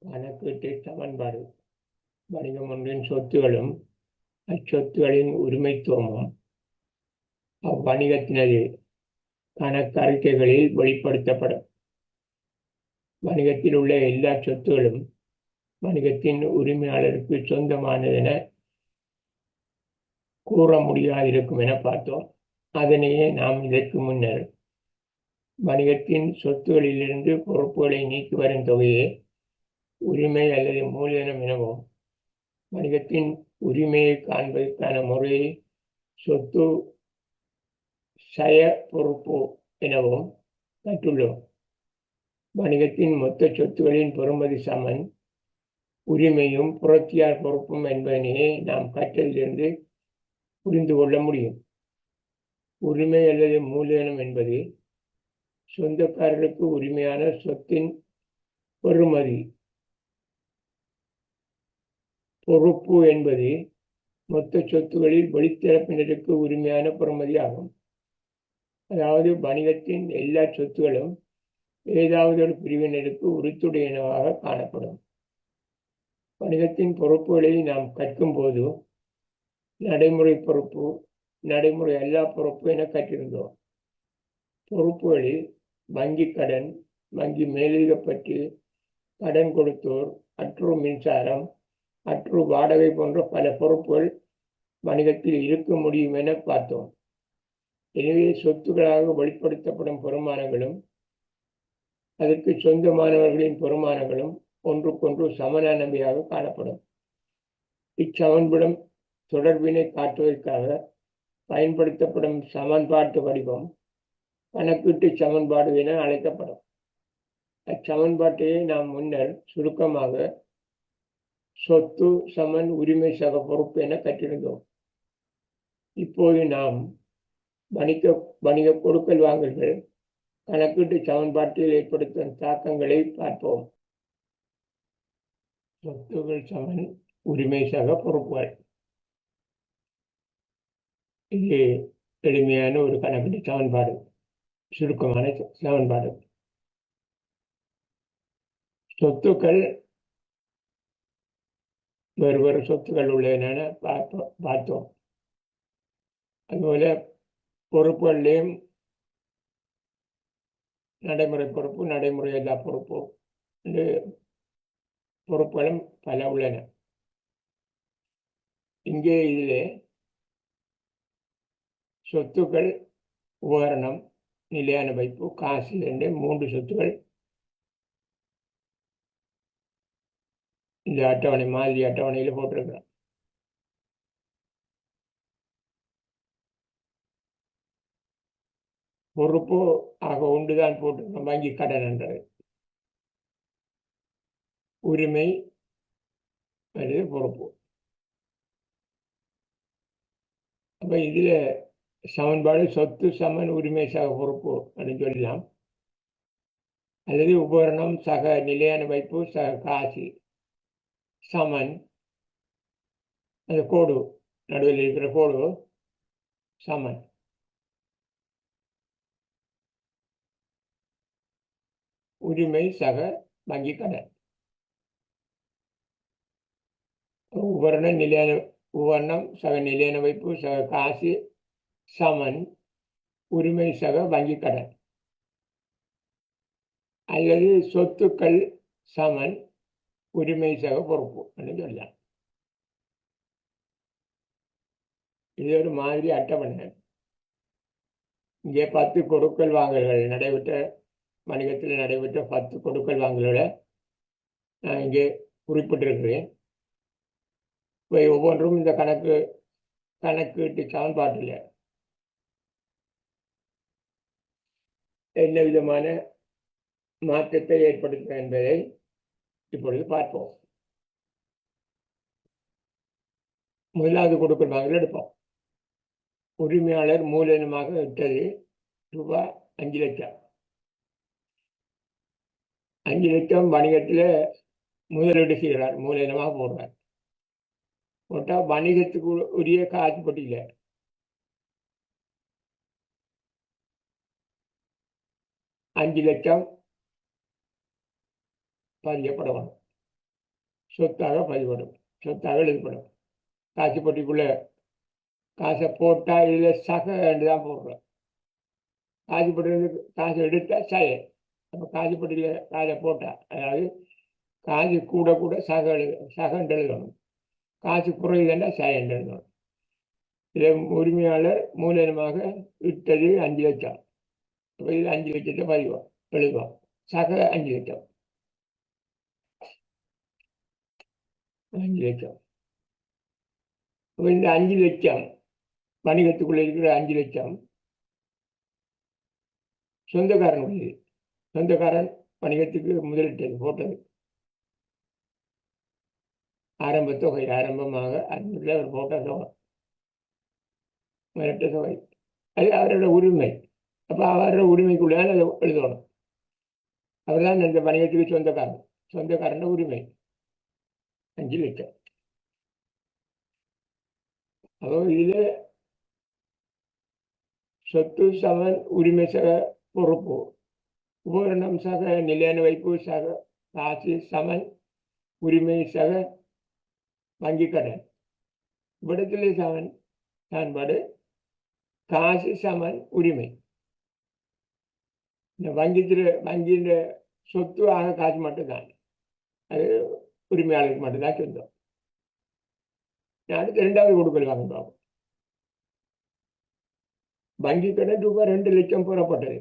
கணக்கீட்டு சமன்பாடு. வணிகம் ஒன்றின் சொத்துகளும் அச்சொத்துகளின் உரிமைத்துவமும் அவ்வணிகத்தினது கணக்கறிக்கைகளில் வெளிப்படுத்தப்படும். வணிகத்தில் உள்ள எல்லா சொத்துகளும் வணிகத்தின் உரிமையாளருக்கு சொந்தமானதென கூற முடியாதிருக்கும் என பார்த்தோம். அதனையே நாம் இதற்கு முன்னர் வணிகத்தின் சொத்துகளிலிருந்து பொறுப்புகளை நீக்கி வரும் தொகையே உரிமை அல்லது மூலதனம் எனவும், வணிகத்தின் உரிமையை காண்பதற்கான முறையை சொத்து சய பொறுப்பு எனவும் கற்றுள்ளோம். வணிகத்தின் மொத்த சொத்துகளின் பெறுமதி சமன் உரிமையும் புரட்சியார் பொறுப்பும் என்பதனையே நாம் கற்றதிலிருந்து புரிந்து கொள்ள முடியும். உரிமை அல்லது மூலதனம் என்பது சொந்தக்காரர்களுக்கு உரிமையான சொத்தின் பெறுமதி. பொறுப்பு என்பது மொத்த சொத்துகளில் வெளித்தரப்பினருக்கு உரிமையான பெறுமதி ஆகும். அதாவது வணிகத்தின் எல்லா சொத்துகளும் ஏதாவது ஒரு பிரிவினருக்கு உரித்துடையனவாக காணப்படும். வணிகத்தின் பொறுப்புகளை நாம் கற்கும் போது நடைமுறை பொறுப்பு, நடைமுறை எல்லா பொறுப்பு என கற்றிருந்தோம். பொறுப்புகளில் வங்கி கடன், வங்கி மேலதிகப்பற்று, கடன் கொடுத்தோர், அற்று மின்சாரம், அற்று வாடகை போன்ற பல பொறுப்புகள் வணிகத்தில் இருக்க முடியும் என பார்த்தோம். எனவே சொத்துக்களாக வெளிப்படுத்தப்படும் பெறுமானங்களும் அதற்கு சொந்தமானவர்களின் பெறுமானங்களும் ஒன்றுக்கொன்று சமனானவையாக காணப்படும். இச்சமன்பாடும் தொடர்பினை காட்டுவதற்காக பயன்படுத்தப்படும் சமன்பாட்டு வடிவம் கணக்கீட்டு சமன்பாடு என அழைக்கப்படும். அச்சமன்பாட்டையே நாம் முன்னர் சுருக்கமாக சொத்து சமன் உரிமை சக பொறுப்பு என கற்றிருந்தோம். இப்போது நாம் வணிக கொடுக்கல் வாங்கல்கள் கணக்கீட்டு சமன்பாட்டில் ஏற்படுத்தும் தாக்கங்களை பார்ப்போம். சொத்துகள் சமன் உரிமை சக பொறுப்புகள். இது எளிமையான ஒரு கணக்கீட்டு சமன்பாடு, சுருக்கமான சமன்பாடு. சொத்துக்கள் வேறு வேறு சொத்துக்கள் உள்ளன பார்த்தோம். அதுபோல பொறுப்புகள்லேயும் நடைமுறை பொறுப்பு, நடைமுறை எல்லா பொறுப்பு என்று பொறுப்புகளும் பல உள்ளன. இங்கே இதில் சொத்துக்கள், உபகரணம், நிலையான வைப்பு, காசு என்று 3 சொத்துக்கள் இந்த அட்டவணை, மாதிரி அட்டவணையில் போட்டிருக்கிறோம். பொறுப்பு ஆக ஒன்றுதான் போட்டிருக்கோம், வங்கி கடன் என்றது. உரிமை அல்லது பொறுப்பு. அப்ப இதுல சமன்பாடு சொத்து சமன் உரிமை சக பொறுப்பு அப்படின்னு சொல்லலாம். அல்லது உபகரணம் சக நிலையான வைப்பு சக காசு சமன், அந்த கோடு நடுவில் இருக்கிற கோடு சமன். உரிமை சக வங்கி கடன். உபகரணம் சக நிலையான வைப்பு சக காசு சமன் உரிமை சக வங்கி கடன். அல்லது சொத்துக்கள் சமன் உரிமை சக பொறுப்பு என்று சொல்லலாம். இது ஒரு மாதிரி அட்டவணை. இங்கே 10 கொடுக்கல் வாங்கல்கள் நடைபெற்ற, வணிகத்தில் நடைபெற்ற 10 கொடுக்கல் வாங்கல்களை நான் இங்கே குறிப்பிட்டிருக்கிறேன். இவை ஒவ்வொன்றும் இந்த கணக்கீட்டு சமன்பாட்டில் என்ன விதமான மாற்றத்தை ஏற்படுத்தும் என்பதை இப்பொழுது பார்ப்போம். முதலாவது கொடுக்கல் வாங்கல் எடுப்போம். உரிமையாளர் மூலதனமாக விட்டது ரூபாய் 5 லட்சம். 5 லட்சம் வணிகத்தில் முதலீடு செய்கிறார், மூலதனமாக போடுறார். போட்டால் வணிகத்துக்கு உரிய காசு பட்டியல 5 லட்சம் பதியப்படணும். சொத்தாக பதிவுபடும், சொத்தாக எழுதப்படும். காசு பொட்டிக்குள்ள காசை போட்டால் இதில் சக தான் போடுறோம். காசு பொட்டியிலிருந்து காசு எடுத்தா சய. அப்போ காசு பொட்டியில் காசை போட்டால், அதாவது காசு கூட கூட சகண்டு எழுதணும். காசு குறையுதுன்னா சயண்டு எழுதணும். இதில் உரிமையாளர் மூலதனமாக இட்டது 5 லட்சம். அப்போ இது 5 லட்சத்தை பதிவோம் எழுதுவோம். சக 5 லட்சம், 5 லட்சம். அப்போ இந்த 5 லட்சம் வணிகத்துக்குள்ள இருக்கிற 5 லட்சம் சொந்தக்காரனுடையது. சொந்தக்காரன் வணிகத்துக்கு முதலிட்டது போட்டது. ஆரம்ப தொகை, ஆரம்பமாக அன்றைய அவர் போட்ட தொகை, முதலிட்ட தொகை, அது அவரோட உரிமை. அப்போ அவரோட உரிமைக்குள்ள அதை எழுதணும். அவர் தான் இந்த வணிகத்துக்கு சொந்தக்காரன். சொந்தக்காரன உரிமை 5 லட்சம். அப்போ இதில் சொத்து சமன் உரிமை சக பொறுப்பு, உபகரணம் சக நிலையான வைப்பு சக காசு சமன் உரிமை சக வங்கி கடன். இவ்விடத்திலே சமன் சான்பாடு காசு சமன் உரிமை. இந்த வங்கியின் சொத்து ஆக காசு மட்டும்தான், அது உரிமையாளருக்கு மட்டும்தான் சொந்தம். அடுத்து 2வது கொடுக்கல் வாங்க பார்ப்போம். வங்கி கடன் ரூபாய் 2 லட்சம் பெறப்பட்டது.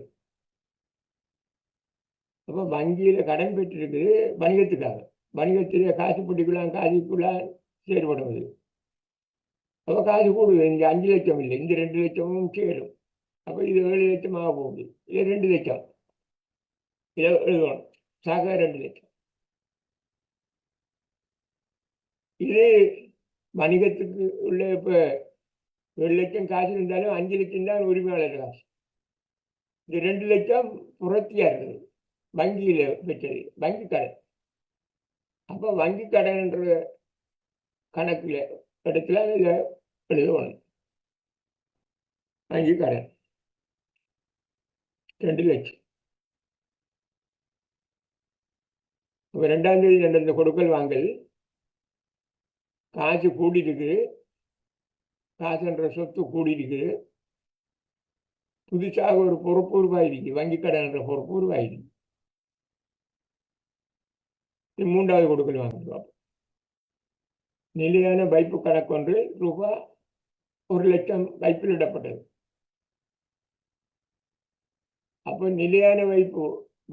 அப்போ வங்கியில கடன் பெற்றிருக்குது வணிகத்துக்காக. வணிகத்திலே காசு பொட்டிக்குள்ள காசுக்குள்ள செயல்படுவது. அப்போ காசு கூடுது. இங்கே 5 லட்சம் இல்லை, இந்த 2 லட்சமும் சேரும். அப்போ இது 7 லட்சம் ஆக போகுது. இது 2 லட்சம் இதை எழுதணும். சக 2 லட்சம். இது வணிகத்துக்கு உள்ள இப்போ 7 லட்சம் காசு இருந்தாலும் 5 லட்சம் தான் உரிமையாளர் காசு. இந்த 2 லட்சம் புரட்சியா இருக்குது, வங்கியில பெற்றது, வங்கி கடன். அப்போ வங்கி கடன்ன்ற கணக்குல இடத்துல இதில் எழுதணும். வங்கி கடன் 2 லட்சம். இப்போ 2ஆம் தேதி நடந்த கொடுக்கல் வாங்கல் காசு கூடியிருக்கு, காசுன்ற சொத்து கூடியிருக்கு. புதுசாக ஒரு பொறுப்பு உருவாயிருக்கு, வங்கி கடன் என்ற பொறுப்பு உருவாயிருக்கு. 3வது கொடுக்கல் வாங்கல் நிலையான வைப்பு கணக்கொன்று ரூபாய் 1 லட்சம் வைப்பில் இடப்பட்டது. அப்போ நிலையான வைப்பு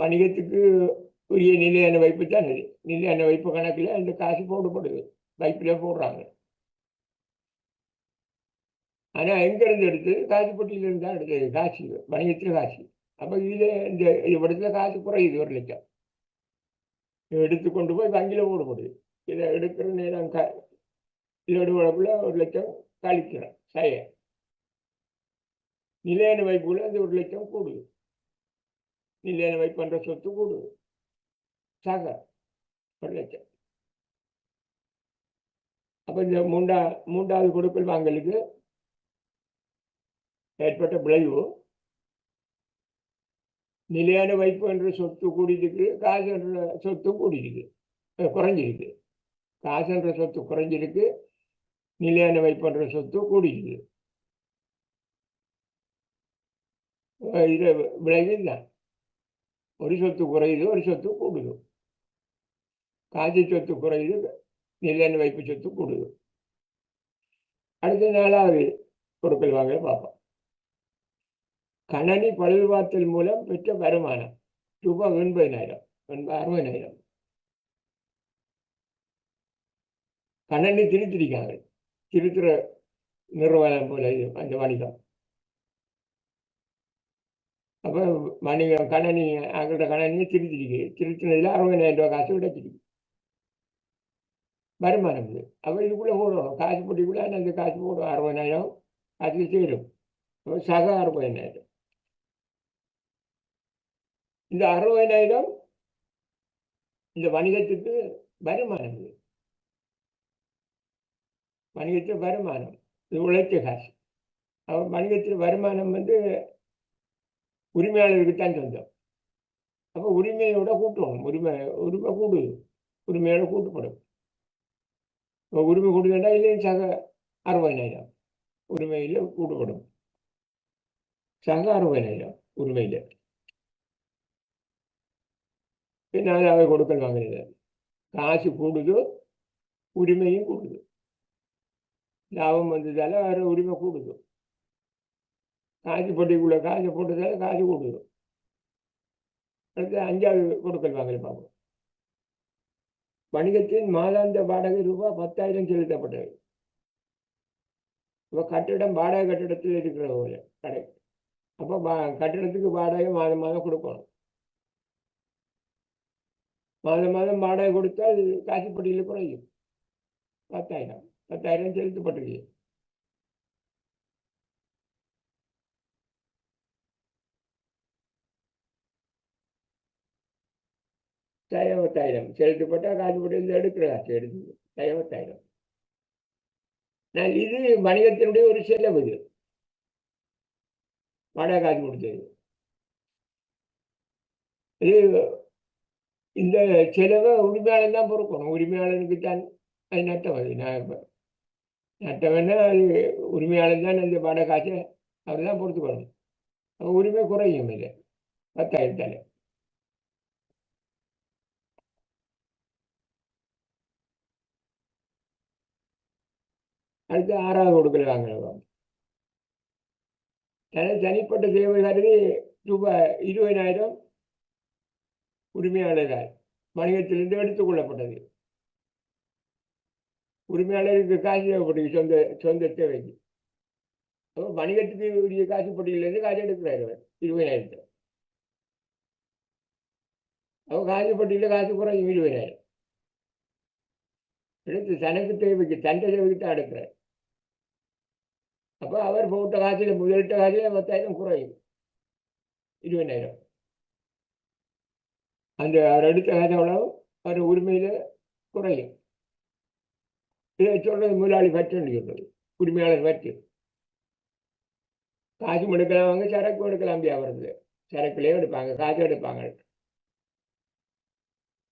வணிகத்துக்கு உரிய நிலையான வைப்பு தான் அது. நிலையான வைப்பு கணக்கில் அந்த காசு போடப்படுது, வைப்பில் போடுறாங்க. ஆனால் எங்கேருந்து எடுத்து காசு பொட்டியிலிருந்து தான் எடுத்தது காசு, வணிகத்தில் காசு. அப்போ இதில் இந்த இடத்துல காசு குறையுது 1 லட்சம். எடுத்து கொண்டு போய் வங்கியில் போடப்படுது. இதை எடுக்கிற நேரம் இதோட உழப்புல 1 லட்சம் கழிக்கிறோம் சய. நிலையான வைப்புல அந்த 1 லட்சம் கூடுது. நிலையான வைப்பு என்ற சொத்து கூடுது, சக 1 லட்சம். அப்போ இந்த 3வது கொடுக்கல் வாங்கலுக்கு ஏற்பட்ட விளைவு நிலையான வைப்பு என்ற சொத்து கூடியிருக்கு, காசு என்ற சொத்து கூடியிருக்கு, குறைஞ்சிருக்கு. காசு என்ற சொத்து குறைஞ்சிருக்கு, நிலையான வைப்பு என்ற சொத்து கூடியிருக்கு. இது விளைவு தான். ஒரு சொத்து குறையுது, ஒரு சொத்து கூடுது. காசு சொத்து குறையுது, நிலையான வைப்பு சொத்து கூடுது. அடுத்த 4வது கொடுக்கல் வாங்கல பார்ப்போம். கணனி பழுதுபார்த்தல் மூலம் பெற்ற வருமானம் ரூபாய் 80,000, 60,000. கணனி திருத்திருக்காங்க, திருத்துற நிறுவனம் போல அந்த வணிகம். அப்போ வணிகம் கணனி அவங்களோட கணனியை திருத்திருக்கு. திருத்தினதில் 60,000 ரூபாய் காசு கிடைச்சிருக்கு, வருமானம் இது. அப்போ இதுக்குள்ளே போடணும், காசு போட்டிக்குள்ள அந்த காசு போடும். 60,000 காசு சேரும். சக 60,000. இந்த 60,000 இந்த வணிகத்துக்கு வருமானம். இது வணிகத்தில் வருமானம், இது உழைச்ச காசு. அவன் வணிகத்தில் வருமானம் உரிமையாளருக்கு தான் சொந்தம். அப்போ உரிமையோட கூட்டணும். உரிமை கூடுது, உரிமையோட கூட்டுப்படும். உரிமை கூடுதல்னா இல்லையும் சக 60,000 உரிமையில் கூடுபடும். சக 60,000 உரிமையில். நாலாவது கொடுக்கல் வாங்குறது. காசு கூடுது, உரிமையும் கூடுது. லாபம் வந்ததால வேற உரிமை கூடுது. காசு பொட்டிக்குள்ள காசு போட்டதால காசு கூடுது. அடுத்து 5வது கொடுக்கல் வாங்கல் பார்ப்போம். வணிகத்தின் மாதாந்த வாடகை ரூபாய் 10,000 செலுத்தப்பட்டது. இப்போ கட்டிடம் வாடகை கட்டிடத்தில் இருக்கிற போல கடை. அப்போ கட்டிடத்துக்கு வாடகை மாதம் மாதம் கொடுக்கணும். மாதம் மாதம் வாடகை கொடுத்தால் காசுப்பட்டியில் குறையும். 10,000 செலுத்தப்பட்டிருக்கு. தயவத்தாயிரம் செலுத்தப்பட்டால் காசுப்பட்டியில் எடுக்கிற காசு எடுத்து தயவத்தாயிரம். நான் இது வணிகத்தினுடைய ஒரு செலவு. இது வாடகை காசு கொடுத்தது. இது இந்த செலவை உரிமையாளர் தான் பொறுக்கணும். உரிமையாளருக்கு தான் அது நட்டம். அது நட்டம்னா அது உரிமையாளர் தான் அந்த வாடகை காசை அவர் தான் பொறுத்துக்கணும். அப்போ உரிமை குறையும். இல்லை 10,000. அடுத்து 6வது கொடுக்கல் வாங்கலாம். தனிப்பட்ட தேவை கருதி ரூபாய் 20,000 உரிமையாளரால் வணிகத்திலிருந்து எடுத்துக் கொள்ளப்பட்டது. உரிமையாளருக்கு காசு தேவைப்பட்டது சொந்த தேவைக்கு. அப்போ வணிகத்துக்கு உரிய காசுப்பட்டியிலிருந்து காசு எடுக்கிறார் அவர் 20,000. அப்போ காசுப்பட்டியில் காசு குறையும் 20,000. எடுத்து தனக்கு தேவைக்கு தண்டை தேவைக்கு தான் எடுக்கிறார். அப்போ அவர் போட்ட காசில் முதலிட்ட காசில் 10,000 குறையும் 20,000. அந்த அவர் எடுத்த காசு எவ்வளவு அவர் உரிமையில் குறையும். இதை சொல்றது முதலாளி பற்றுன்னு சொல்றது. உரிமையாளர் பற்று. காசும் எடுக்கலாம், வாங்க சரக்கு எடுக்கலாம். வியாபாரத்தில் சரக்குலேயே எடுப்பாங்க, காசு எடுப்பாங்க.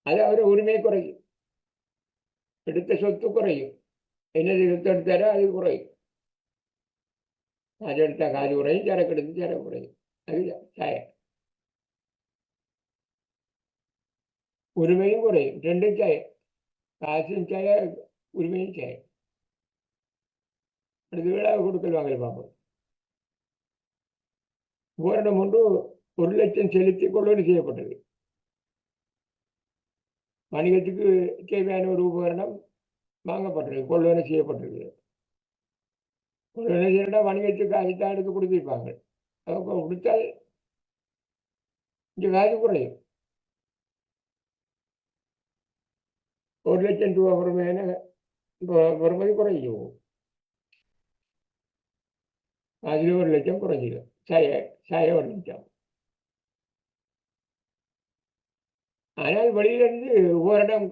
அது அவர் உரிமை குறையும். எடுத்த சொத்து குறையும். என்னது சொத்து எடுத்தாரோ அது குறையும். காசு எடுத்தா காசு குறையும், சரக்கு எடுத்து சரக்கு குறையும். அதுதான் சாய. உரிமையும் குறையும். ரெண்டும் சாய. காசும் சாய, உரிமையும் சாய. அடுத்து 7வது கொடுக்கல் வாங்கல் பார்ப்போம். உபகரணம் ஒன்று 1,00,000 செலுத்தி கொள்வனு செய்யப்பட்டது. வணிகத்துக்கு தேவையான ஒரு உபகரணம் வாங்கப்பட்டிருக்கு, கொள்வனை செய்யப்பட்டிருக்கு. கொள்வனை செய்யறா வணிகத்துக்கு காசுத்தான் எடுத்து கொடுத்திருப்பாங்க. அவங்க கொடுத்தால் இங்கே காசு குறையும். 1,00,000 ரூபா வரும்போது குறையும். அதில் 1,00,000 குறைஞ்சிடும். சாய 1,00,000. ஆனால் வெளியிலிருந்து உபகரணம்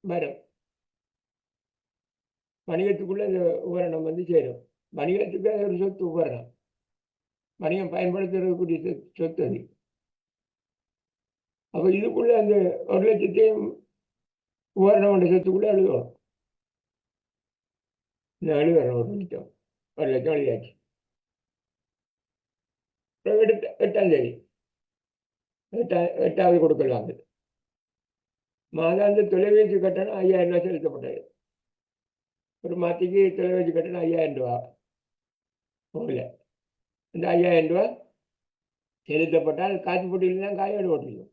வரும். வணிகத்துக்குள்ள இந்த உபகரணம் வந்து சேரும். வணிகத்துக்கு ஒரு சொத்து உபகரணம். வணிகம் பயன்படுத்துறதுக்குரிய சொத்து அது. அப்போ இதுக்குள்ள அந்த 1,00,000 உபகரணம் சொத்துக்குள்ள எழுதணும். இந்த எழுதணும் 1,00,000. 1,00,000 எழுதியாச்சு. 8ஆம் தேதி 8வது கொடுக்கல் வாங்குது. மாதாந்த தொலைபேசி கட்டணம் 5,000 ரூபாய் செலுத்தப்பட்டது. ஒரு மாத்திக்கு தொலைபேசி கட்டணம் 5,000 ரூபா போகல. இந்த 5,000 ரூபா செலுத்தப்பட்டால் காசுப்பட்டியில் தான் காயோடு ஓட்டிக்கும்.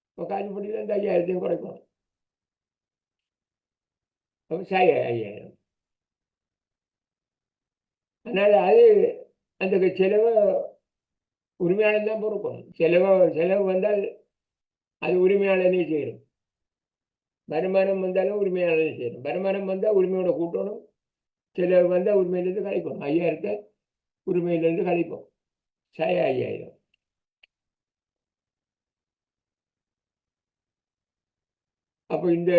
இப்போ காசுப்பட்டியில் இந்த 5,000 குறைக்கணும். அப்போ 5,000. அதனால் அது அந்த செலவை உரிமையாளர் தான் பொறுக்கணும். செலவு வந்தால் அது உரிமையாளனே சேரும். வருமானம் வந்தாலும் உரிமையாளனே சேரும். வருமானம் வந்தால் உரிமையோட கூட்டணும். செலவு வந்தால் உரிமையிலேருந்து கழிக்கணும். 5,000 உரிமையிலேருந்து கழிப்போம். 5,000. அப்போ இந்த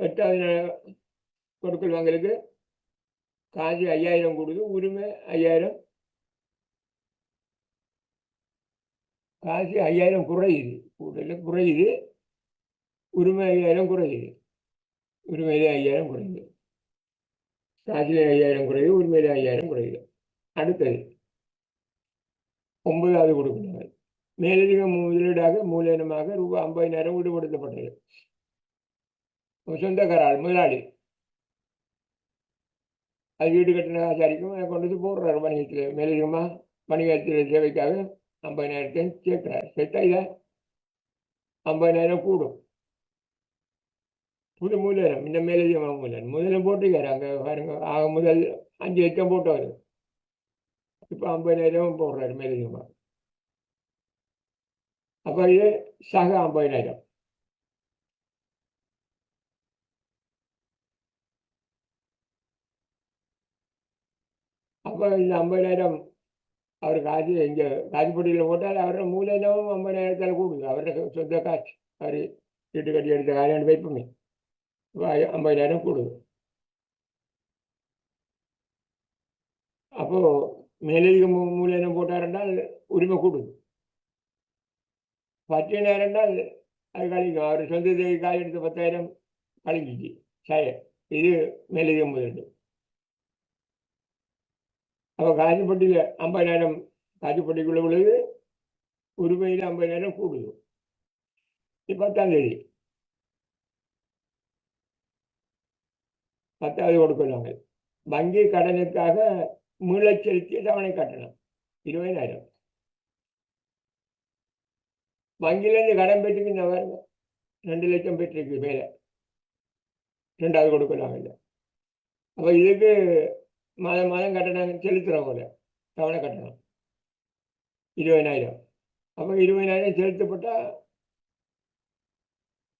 8வது கொடுக்கல் வாங்கலுக்கு காசு 5,000 கொடுது, உரிமை 5,000. காசு 5,000 குறையுது, கூட்டல குறையுது, உரிமை 5,000 குறையுது. உரிமையிலே 5000 குறையுது, காசிலே 5000 குறையுது, உரிமையிலே 5000 குறையுது. அடுத்தது 9வது கொடுக்கணும். மேலதிக முதலீடாக மூலதனமாக ரூபாய் 50,000 ஈடுபடுத்தப்பட்டது. சொந்தக்காரால் முதலாளி அது வீடு கட்டின காசாரிக்கும் கொண்டு வந்து போடுறாரு வணிகத்தில். மேலதிகமாக வணிகத்தில் சேவைக்காக 50,000 சேர்க்கிறார். சேர்த்தா இதை 50,000 கூடும். புது மூலதனம், இந்த மேலதிகமாக முதலும் போட்டுக்காரு. அங்கே பாருங்க, ஆக முதல் 5 லட்சம் போட்டவர் இப்போ 50,000 போடுறாரு மேலதிகமாக. அப்போ இது சக 50,000. அப்போ இந்த 50,000 அவர் காசு இங்கே காசுப்பட்டியில் போட்டால் அவரோட மூலதனமும் 50,000 கூடுது. அவரோட சொந்த காசு அவர் வீட்டு கட்டி எடுத்த காரியம் வைப்புமே 50,000 கூடுது. அப்போ மேலதிக மூலதனம் போட்டாருன்றால் உரிமை கூடுது. 10,000 என்றால் அது கழிக்கும். அவர் சொந்த காய் எடுத்த 10,000 கழிஞ்சிச்சு சாய. இது மேலதிக முதலீடு. அப்போ காசுப்பட்டியில் 50,000 காசுப்பட்டிக்குள்ள உள்ளது, உரிமையில் 50,000 கூடுது. 10ஆம் தேதி 10வது கொடுக்கலாங்க. வங்கி கடனுக்காக மீளச் செலுத்திய தவணை கட்டணம் 20,000. வங்கியிலேருந்து கடன் பெற்றுக்கு இந்த வருங்க 2 லட்சம் பெற்றிருக்கு மேலே 2வது கொடுக்கலாங்க. இல்லை அப்போ இதுக்கு மாதம் மாதம் கட்டணம் செலுத்துகிற போல தவணை கட்டணம் 20,000. அப்போ 20,000 செலுத்தப்பட்டால்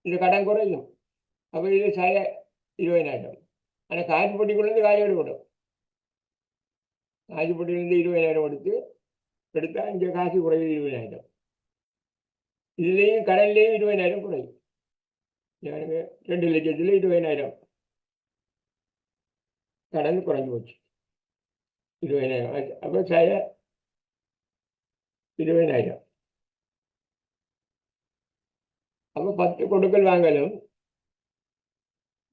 இது கடன் குறையும். அப்போ இது 20,000. ஆனால் காசுப்பட்டிக்குள்ளேருந்து காய் எடுக்கணும். காசுப்பட்டியிலேருந்து 20,000 எடுத்தால் இங்கே காசு குறையுது 20,000. இதுலேயும் கடன்லேயும் 20,000 குறையும். எனக்கு 2 லட்சத்தில் 20,000 கடன் குறைஞ்சி போச்சு. 20,000 அப்போ 20,000. அப்போ 10 கொடுக்கல் வாங்கலும்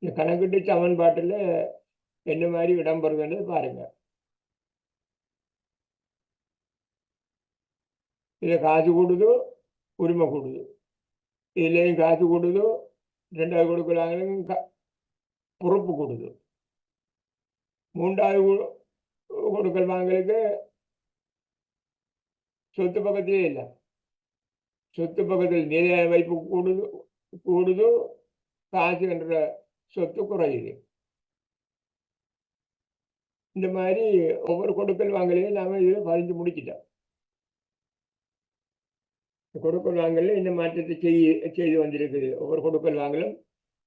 இந்த கணக்கிட்டு சமன்பாட்டில் என்ன மாதிரி இடம் பெறுதுன்னு பாருங்க. இதில் காசு கூடுதோ உரிமை கூடுது. இதுலேயும் காசு கூடுதோ 2வது கொடுக்கல் வாங்கலும் பொறுப்பு கூடுது. 3வது கொடுக்கல் வாங்கலுக்கு சொத்து பக்கத்திலே இல்லை. சொத்து பக்கத்தில் நிலையான வைப்பு கூடுது, காசு என்ற சொத்து குறையுது. இந்த மாதிரி ஒவ்வொரு கொடுக்கல் வாங்கலையும் நாம இதில் பதிஞ்சு முடிச்சிட்டோம். கொடுக்கல் வாங்கல இந்த மாற்றத்தை செய்து வந்திருக்குது. ஒவ்வொரு கொடுக்கல் வாங்கலும்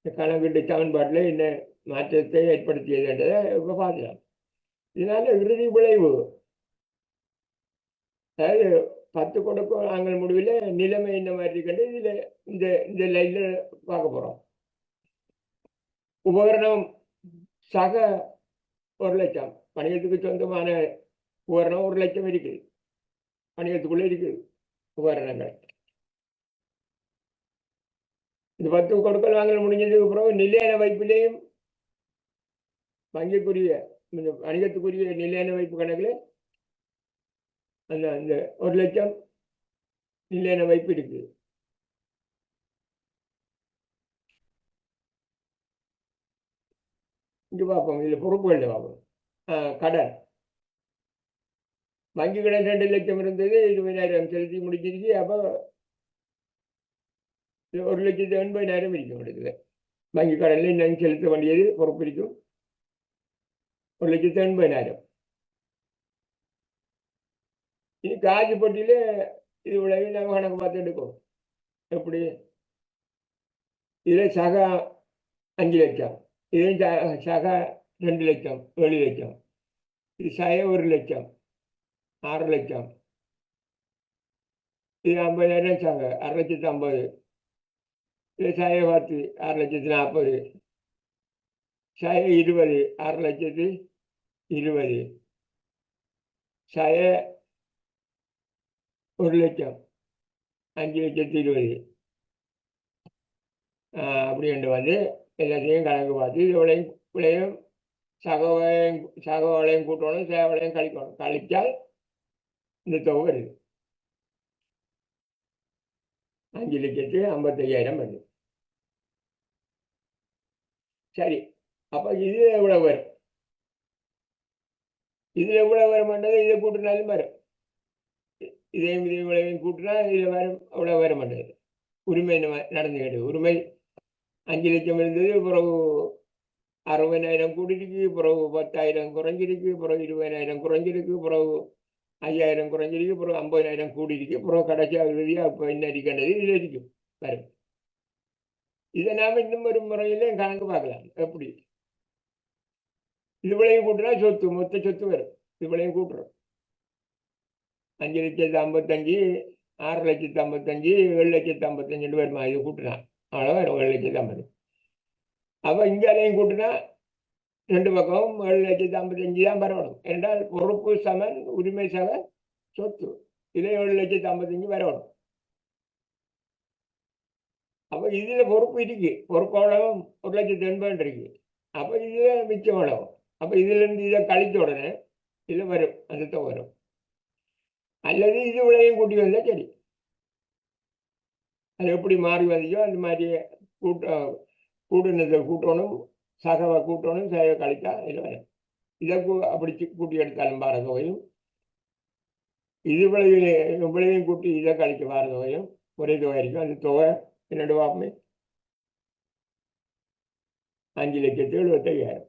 கணக்கிட்டு சமன்பாட்டில் என்ன மாற்றத்தை ஏற்படுத்தியதுன்றதை இப்போ பார்க்கலாம். இதனால இறுதி விளைவு, அதாவது 10 கொடுக்கல் வாங்கல் முடிவில் நிலைமை இந்த மாதிரி இருக்கின்ற இதில் இந்த லைனில் பார்க்க போகிறோம். உபகரணம் சக 1 லட்சம். வணிகத்துக்கு சொந்தமான உபகரணம் 1 லட்சம் இருக்குது. வணிகத்துக்குள்ளே இருக்குது உபகரணங்கள். இந்த 10 கொடுக்கல் வாங்கல் முடிஞ்சதுக்கு அப்புறம் நிலையான வைப்பிலேயும் வங்கிக்குரிய வணிகத்துக்குரிய நிலையான வைப்பு கணக்கில் அந்த 1 லட்சம் நிலையான வைப்பு இருக்கு. இங்கே பார்ப்போம். இதில் பொறுப்புகள் பார்ப்போம். கடன், வங்கி கடன் 2 லட்சம் இருந்தது, 20,000 செலுத்தி முடிச்சிருக்கு. அப்போ 1,80,000 இருக்கும். எடுக்குது வங்கி கடனில் இன்னும் செலுத்த வேண்டியது பொறுப்பு இருக்கும் 1,80,000. இது காசு போட்டியில் இது விளைவு நம்ம கணக்கு பார்த்து எடுக்கும். எப்படி இதில் சக 5 லட்சம், இதுவும் சக 2 லட்சம் 7 லட்சம், இது 1 லட்சம் 6 லட்சம், இது 50,000 சக 6,50,000, இது 10 6,40,000, 20 6,20,000, 1 லட்சம் 5,20,000 அப்படி என்று வந்து எல்லாத்தையும் கணக்கு பார்த்து இவ்வளையும் சகவளையும் கூட்டணும், சேவலையும் கழிக்கணும். கழிச்சால் இந்த தொகை வருது 5,55,000 வருது. சரி, அப்ப இது எவ்வளவு வரும்? இதுல எவ்வளவு வரும்ன்றது இதை கூட்டினாலும் வரும். இதையும் கூட்டினா இதுல வரும், அவ்வளவு வர மாட்டேங்குது. உரிமை நடந்துக்கிட்டு உரிமை 5 லட்சம் இருந்தது, பிறகு 60,000 கூடிருக்கு, பிறகு 10,000 குறைஞ்சிருக்கு, பிறகு 20,000 குறைஞ்சிருக்கு, பிறகு 5,000 குறைஞ்சிருக்கு, பிறகு 50,000 கூடிருக்கு, பிறகு கடைசியாக இறுதியாக இப்போ என்ன இருக்கின்றது இதில் இருக்கும் வரும். இதை நாம் இன்னும் ஒரு முறையிலே கணக்கு பார்க்கலாம். எப்படி இதுவளையும் கூட்டினா சொத்து, மொத்த சொத்து வரும். இதுவளையும் கூட்டுறோம் 5,55,000, 6,55,000, 7,55,000 வருமா? இது கூட்டினா அவ்வளோ வரும் 7,50,000. அப்போ இங்கேயும் கூட்டினா ரெண்டு பக்கமும் 7,55,000 தான் வரணும். என்றால் பொறுப்பு சமன் உரிமை சக சொத்து, இதை 7,55,000 வரணும். அப்போ இதில் பொறுப்பு இருக்கு, பொறுப்பு அவ்வளவும் 1,80,000 இருக்கு. அப்போ இதில் மிச்சம் அவ்வளவு. அப்போ இதிலிருந்து இதை கழித்த உடனே இதில் வரும், அந்த தொகை வரும். அல்லது இது விலையும் கூட்டி வந்தால் சரி. அது எப்படி மாறி வந்தியோ அந்த மாதிரி கூட்டினதை கூட்டணும், சகவை கூட்டணும், சகவை கழித்தா இதில் வரும். இதை அப்படி கூட்டி எடுத்தாலும் வார தொகையும், இது விளைவையும் கூட்டி இதை கழிக்க வார தொகையும் ஒரே தொகை இருக்கும். அந்த தொகை என்னோட வாப்பமே 5,75,000.